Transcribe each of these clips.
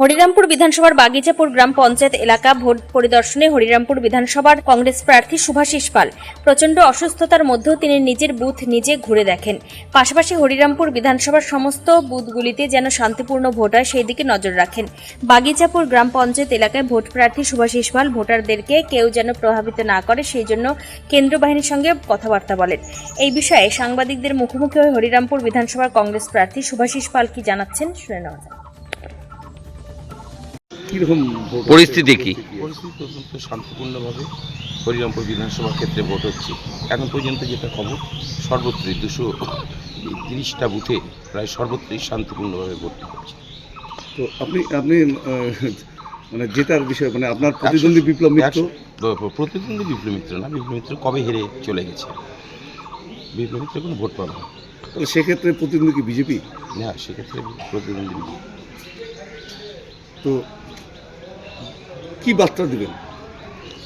হরিরামপুর বিধানসভার বাগিচাপুর গ্রাম পঞ্চায়েত এলাকা ভোট পরিদর্শনে হরিরামপুর বিধানসভার কংগ্রেস প্রার্থী শুভাশিস পাল প্রচণ্ড অসুস্থতার মধ্যেও তিনি নিজের বুথ নিজে ঘুরে দেখেন। পাশাপাশি হরিরামপুর বিধানসভার সমস্ত বুথগুলিতে যেন শান্তিপূর্ণ ভোট হয় সেই দিকে নজর রাখেন। বাগিচাপুর গ্রাম পঞ্চায়েত এলাকায় ভোট প্রার্থী শুভাশিস পাল ভোটারদেরকে কেউ যেন প্রভাবিত না করে সেই জন্য কেন্দ্র বাহিনীর সঙ্গে কথাবার্তা বলেন। এই বিষয়ে সাংবাদিকদের মুখোমুখি হয়ে হরিরামপুর বিধানসভার কংগ্রেস প্রার্থী শুভাশিস পাল কি জানাচ্ছেন শুনে নেওয়া যাক। পরিস্থিতি কি? পরিস্থিতি অত্যন্ত শান্তিপূর্ণভাবে হরিরামপুর বিধানসভা ক্ষেত্রে ভোট হচ্ছে। এখন পর্যন্ত যেটা খবর, সর্বত্রই 230টা বুথে প্রায় সর্বত্রই শান্তিপূর্ণভাবে ভোট হচ্ছে। তো আপনি মানে জেতার বিষয়, মানে আপনার প্রতিদ্বন্দ্বী বিপ্লব মিত্র? প্রতিদ্বন্দ্বী বিপ্লব মিত্র না, বিপ্লব মিত্র কবে হেরে চলে গেছে, বিপ্লব মিত্র কোনো ভোট পাবে না। তাহলে সেক্ষেত্রে প্রতিদ্বন্দ্বী কি বিজেপি? না, সেক্ষেত্রে প্রতিদ্বন্দ্বী বিজেপি। তো কি বার্তা দেবেন?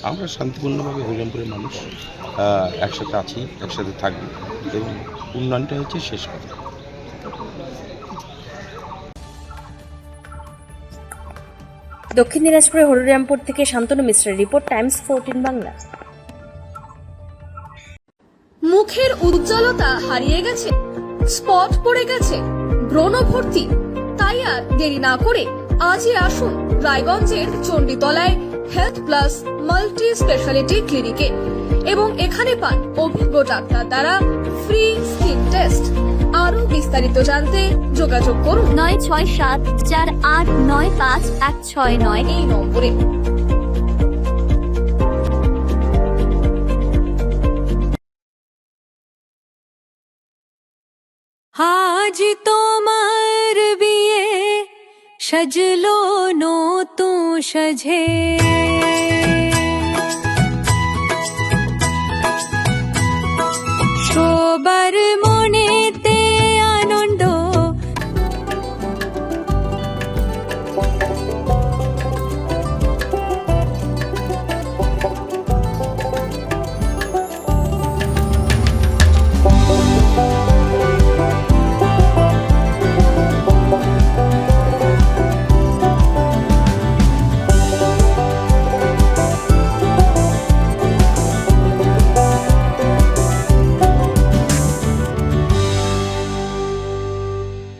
আমরা শান্তিপূর্ণভাবে হরিরামপুরের মানুষ একসাথে আছি, একসাথে থাকবো এবং উন্নয়নটা হচ্ছে শেষ কথা। দক্ষিণ দিনাজপুরের হরিরামপুর থেকে শান্তনু মিশ্রের রিপোর্ট, টাইমস 14 বাংলা। মুখের উজ্জ্বলতা হারিয়ে গেছে, স্পট পড়ে গেছে, ব্রণ ভর্তি, তাই আর দেরি না করে আজই আসুন রায়গঞ্জের চণ্ডীতলায় হেলথ প্লাস মাল্টি স্পেশালিটি ক্লিনিকে এবং এখানে পান অভিজ্ঞ ডাক্তার দ্বারা ফ্রি স্কিন টেস্ট। আরো বিস্তারিত জানতে যোগাযোগ করুন 9674895169 এই নম্বরে। আজ তোমার বিয়ে সাজলো নতুন সাজে।